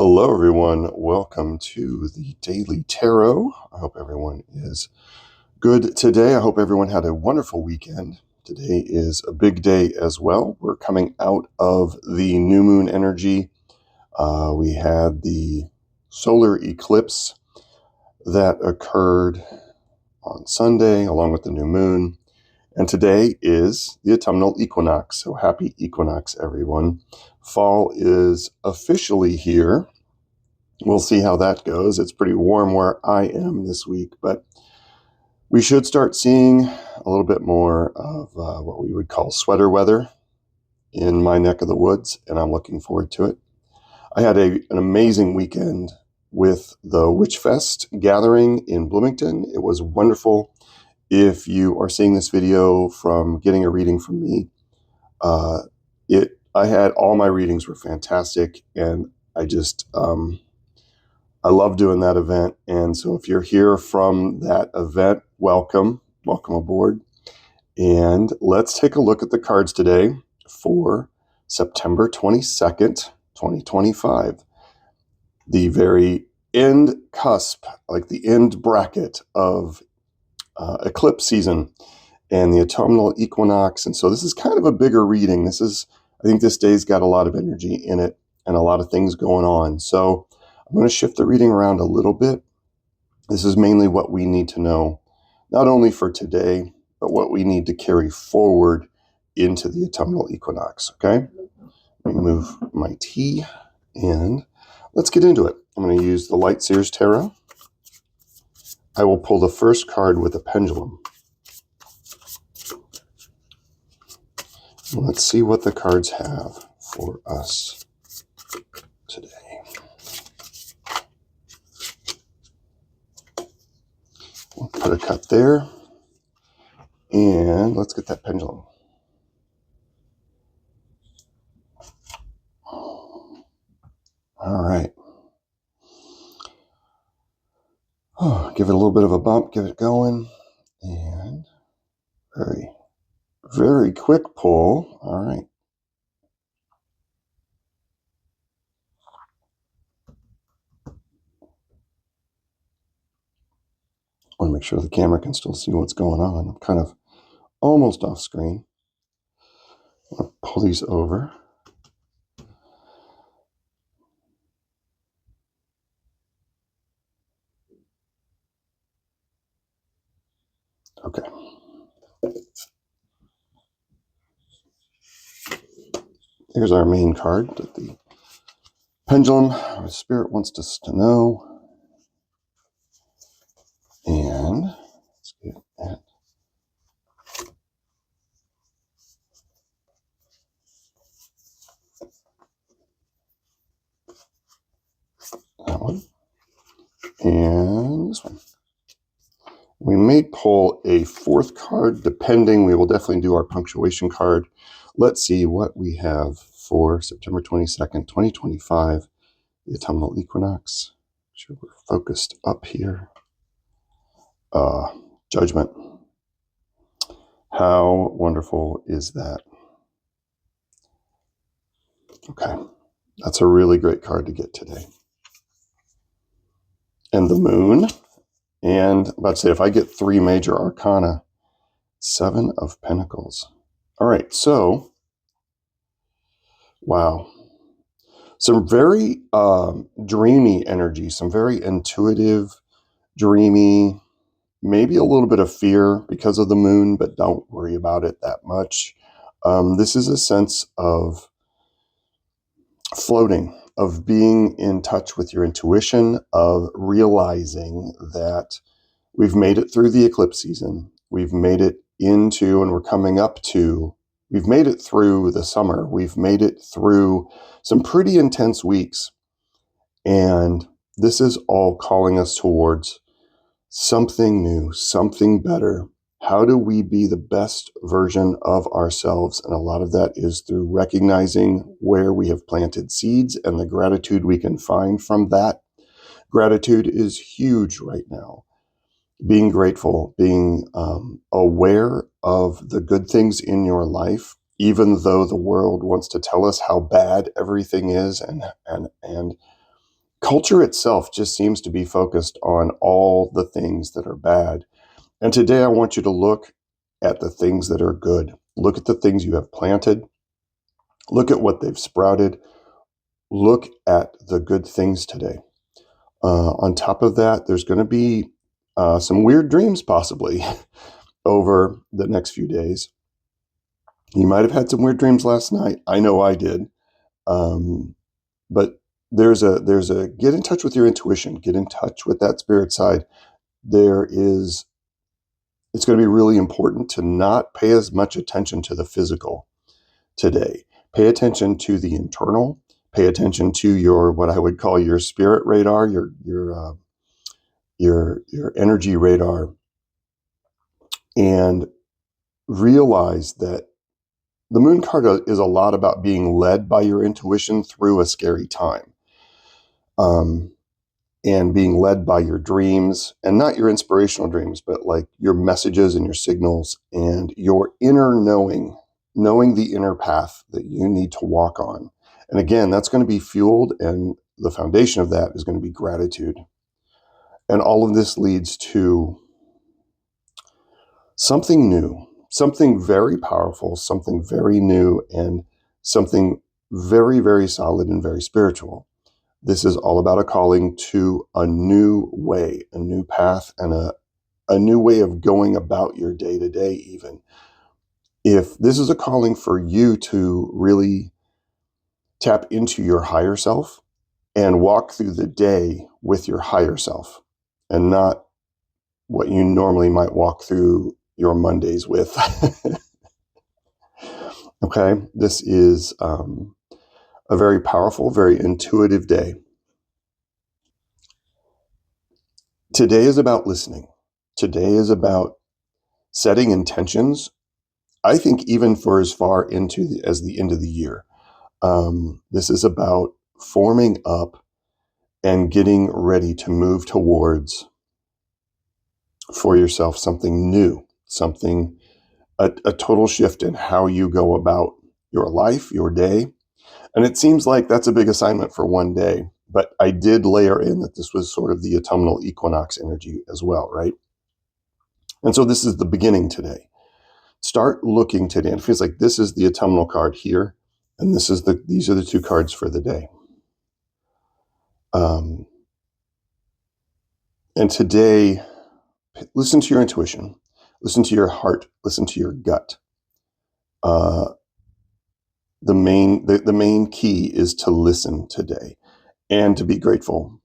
Hello, everyone. Welcome to the Daily Tarot. I hope everyone is good today. I hope everyone had a wonderful weekend. Today is a big day as well. We're coming out of the new moon energy. We had the solar eclipse that occurred on Sunday, along with the new moon. And today is the autumnal equinox. So happy equinox, everyone. Fall is officially here. We'll see how that goes. It's pretty warm where I am this week, but we should start seeing a little bit more of what we would call sweater weather in my neck of the woods, and I'm looking forward to it. I had an amazing weekend with the Witch Fest gathering in Bloomington. It was wonderful. If you are seeing this video from getting a reading from me, I had all my readings were fantastic, and I love doing that event. And so if you're here from that event, welcome aboard. And let's take a look at the cards today for September 22nd, 2025. The very end cusp, like the end bracket of eclipse season and the autumnal equinox. And so this is kind of a bigger reading. I think this day's got a lot of energy in it and a lot of things going on. So I'm going to shift the reading around a little bit. This is mainly what we need to know, not only for today, but what we need to carry forward into the autumnal equinox, okay? Let me move my tea and let's get into it. I'm going to use the Light Seers Tarot. I will pull the first card with a pendulum. Let's see what the cards have for us today. We'll put a cut there. And let's get that pendulum. All right. Give it a little bit of a bump, give it going. And very, very quick pull. All right. I want to make sure the camera can still see what's going on. I'm kind of almost off screen. I'll pull these over. Okay. Here's our main card that the pendulum, our spirit wants us to know. And let's get that. That one. And this one. We may pull a fourth card, depending. We will definitely do our punctuation card. Let's see what we have for September 22nd, 2025, the autumnal equinox. Make sure we're focused up here. Judgment. How wonderful is that? Okay, that's a really great card to get today. And the moon. And I'm about to say, if I get three major arcana, 7 of Pentacles. All right, so, wow. Some very dreamy energy, some very intuitive, dreamy, maybe a little bit of fear because of the moon, but don't worry about it that much. This is a sense of floating, of being in touch with your intuition, of realizing that we've made it through the eclipse season. We've made it into, and we're coming up to, we've made it through the summer. We've made it through some pretty intense weeks. And this is all calling us towards something new, something better. How do we be the best version of ourselves? And a lot of that is through recognizing where we have planted seeds and the gratitude we can find from that. Gratitude is huge right now. Being grateful, being aware of the good things in your life, even though the world wants to tell us how bad everything is and culture itself just seems to be focused on all the things that are bad. And today I want you to look at the things that are good. Look at the things you have planted. Look at what they've sprouted. Look at the good things today. On top of that, there's going to be some weird dreams possibly over the next few days. You might have had some weird dreams last night. I know I did. But there's a get in touch with your intuition. Get in touch with that spirit side. It's going to be really important to not pay as much attention to the physical today. Pay attention to the internal. Pay attention to your, what I would call your spirit radar, your energy radar, and realize that the moon card is a lot about being led by your intuition through a scary time. And being led by your dreams, and not your inspirational dreams, but like your messages and your signals and your inner knowing the inner path that you need to walk on. And again, that's going to be fueled, and the foundation of that is going to be gratitude. And all of this leads to something new, something very powerful, something very new, and something very, very solid and very spiritual. This is all about a calling to a new way, a new path, and a new way of going about your day to day, even. If this is a calling for you to really tap into your higher self and walk through the day with your higher self and not what you normally might walk through your Mondays with. Okay, this is a very powerful, very intuitive day. Today is about listening. Today is about setting intentions. I think even for as far into as the end of the year. This is about forming up and getting ready to move towards, for yourself, something new, a total shift in how you go about your life, your day. And it seems like that's a big assignment for one day. But I did layer in that this was sort of the autumnal equinox energy as well, right? And so this is the beginning today. Start looking today. It feels like this is the autumnal card here, and these are the two cards for the day. And today, listen to your intuition, listen to your heart, listen to your gut. The main key is to listen today and to be grateful,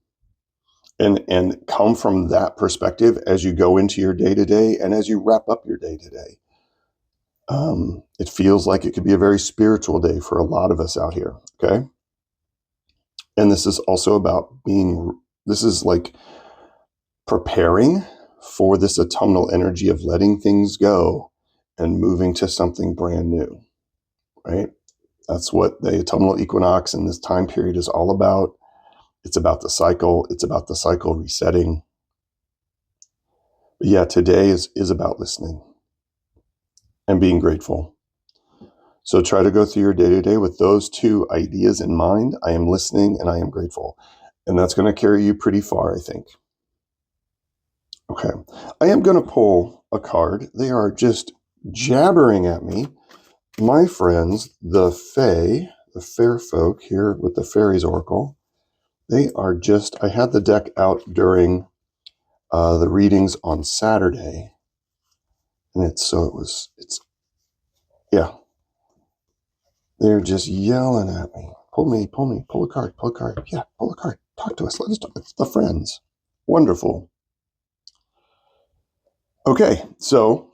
and come from that perspective as you go into your day to day and as you wrap up your day to day. It feels like it could be a very spiritual day for a lot of us out here. Okay. And this is also about this is like preparing for this autumnal energy of letting things go and moving to something brand new, right? That's what the autumnal equinox and this time period is all about. It's about the cycle. It's about the cycle resetting. But yeah, today is about listening and being grateful. So try to go through your day to day with those two ideas in mind. I am listening and I am grateful. And that's going to carry you pretty far, I think. Okay. I am going to pull a card. They are just jabbering at me. My friends, the fair folk here with the Fairies Oracle, they are just, I had the deck out during the readings on Saturday. And yeah, they're just yelling at me. Pull me, pull a card, Yeah, pull a card. Talk to us. Let us talk. It's the friends. Wonderful. Okay, so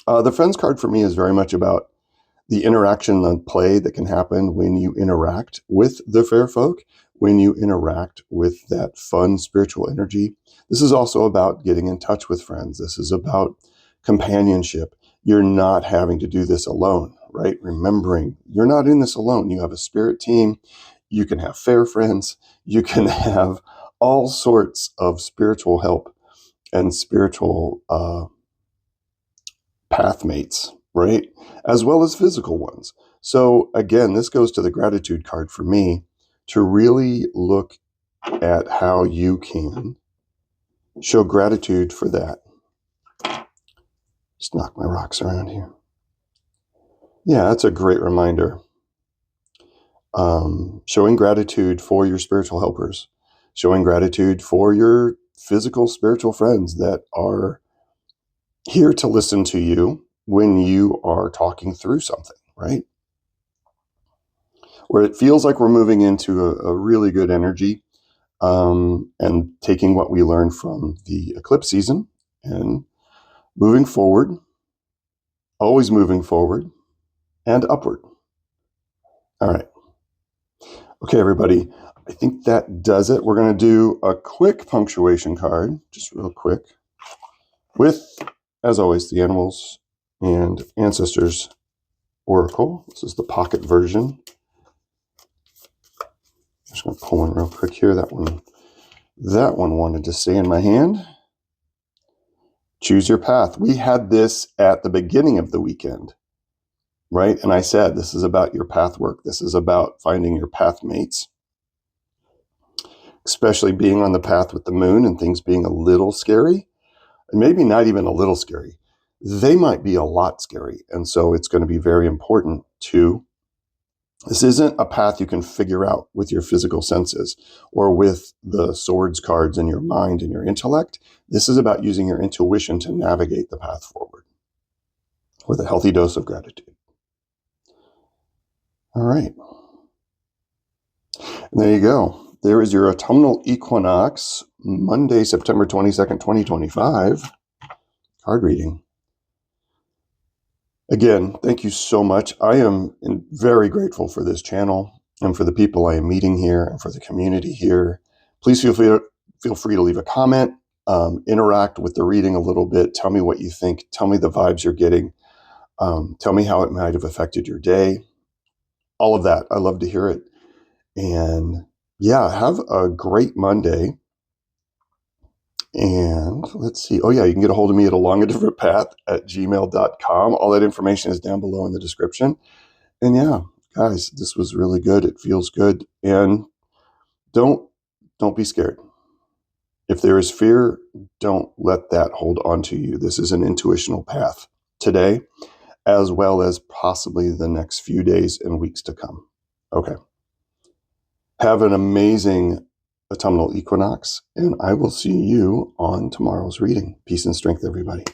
the friends card for me is very much about the interaction and play that can happen when you interact with the fair folk, when you interact with that fun spiritual energy. This is also about getting in touch with friends. This is about companionship. You're not having to do this alone, right? Remembering you're not in this alone. You have a spirit team. You can have fair friends. You can have all sorts of spiritual help and spiritual pathmates, right? As well as physical ones. So again, this goes to the gratitude card for me, to really look at how you can show gratitude for that. Just knock my rocks around here. Yeah, that's a great reminder. Showing gratitude for your spiritual helpers, showing gratitude for your physical spiritual friends that are here to listen to you when you are talking through something, right? Where it feels like we're moving into a really good energy, and taking what we learned from the eclipse season and moving forward, always moving forward and upward. All right. Okay, everybody. I think that does it. We're going to do a quick punctuation card, just real quick, with, as always, the Animals and Ancestors Oracle. This is the pocket version. Just going to pull one real quick here. That one wanted to stay in my hand. Choose your path. We had this at the beginning of the weekend, right? And I said, this is about your path work. This is about finding your path mates, especially being on the path with the moon and things being a little scary, and maybe not even a little scary. They might be a lot scary. And so it's going to be very important to, this isn't a path you can figure out with your physical senses or with the swords cards in your mind and your intellect. This is about using your intuition to navigate the path forward with a healthy dose of gratitude. All right. And there you go. There is your Autumnal Equinox, Monday, September 22nd, 2025, card reading. Again, thank you so much. I am very grateful for this channel and for the people I am meeting here and for the community here. Please feel free to leave a comment, interact with the reading a little bit. Tell me what you think. Tell me the vibes you're getting. Tell me how it might have affected your day. All of that. I love to hear it. And yeah, have a great Monday. And let's see. Oh, yeah, you can get a hold of me at alongadifferentpath@gmail.com. All that information is down below in the description. And yeah, guys, this was really good. It feels good. And don't be scared. If there is fear, don't let that hold on to you. This is an intuitional path today, as well as possibly the next few days and weeks to come. Okay. Have an amazing autumnal equinox, and I will see you on tomorrow's reading. Peace and strength, everybody.